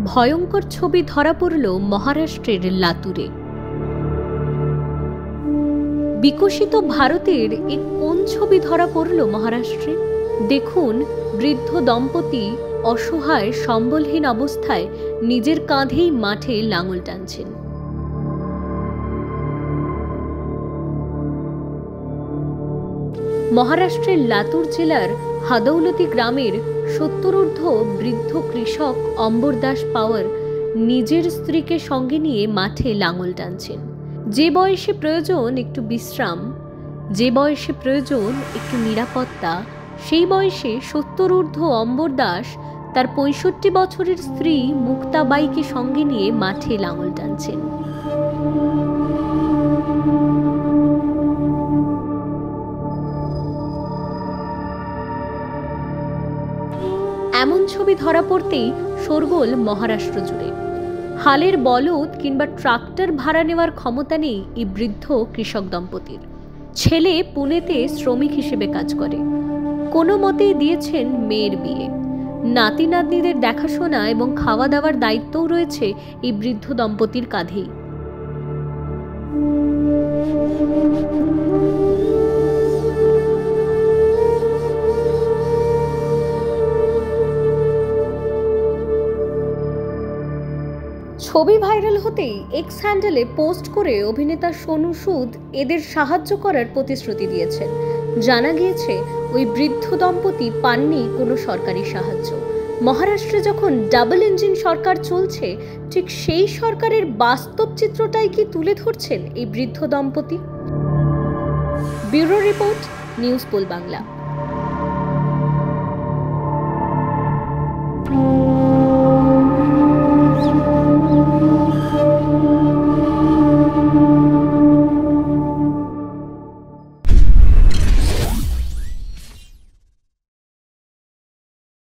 ভয়ঙ্কর ছবি ধরা পড়ল মহারাষ্ট্রের লাতুরে। বিকশিত ভারতের এক কোন ছবি ধরা পড়ল মহারাষ্ট্রে? দেখুন, বৃদ্ধ দম্পতি অসহায় সম্বলহীন অবস্থায় নিজের কাঁধেই মাঠে লাঙল টানছেন। মহারাষ্ট্রের লাতুর জেলার হাদৌলতি গ্রামের 70 বৃদ্ধ কৃষক অম্বর দাস পাওয়ার নিজের স্ত্রীকে সঙ্গে নিয়ে মাঠে লাঙল টানছেন। যে বয়সে প্রয়োজন একটু বিশ্রাম, যে বয়সে প্রয়োজন একটু নিরাপত্তা, সেই বয়সে 70 অম্বর দাস তার 65 বছরের স্ত্রী মুক্তাবাইকে সঙ্গে নিয়ে মাঠে লাঙল টানছেন। এমন ছবি ধরা পড়তেই শোরগোল মহারাষ্ট্র জুড়ে। হালের বলদ কিংবা ট্রাক্টর ভাড়া নেওয়ার ক্ষমতা নেই এই বৃদ্ধ কৃষক দম্পতির। ছেলে পুনেতে শ্রমিক হিসেবে কাজ করে, কোনো মতেই দিয়েছেন মেয়ের বিয়ে। নাতি নাতনিদের দেখাশোনা এবং খাওয়া দাওয়ার দায়িত্বও রয়েছে এই বৃদ্ধ দম্পতির কাঁধেই। ছবি ভাইরাল হতেই এক্স হ্যান্ডেলে পোস্ট করে অভিনেতা সোনু সুদ এদের সাহায্য করার প্রতিশ্রুতি দিয়েছেন। জানা গিয়েছে, ওই বৃদ্ধ দম্পতি পাননি কোনো সরকারি সাহায্য। মহারাষ্ট্রে যখন ডাবল ইঞ্জিন সরকার চলছে, ঠিক সেই সরকারের বাস্তব চিত্রটাই কি তুলে ধরছেন এই বৃদ্ধ দম্পতি? Bureau report, news poll Bangla.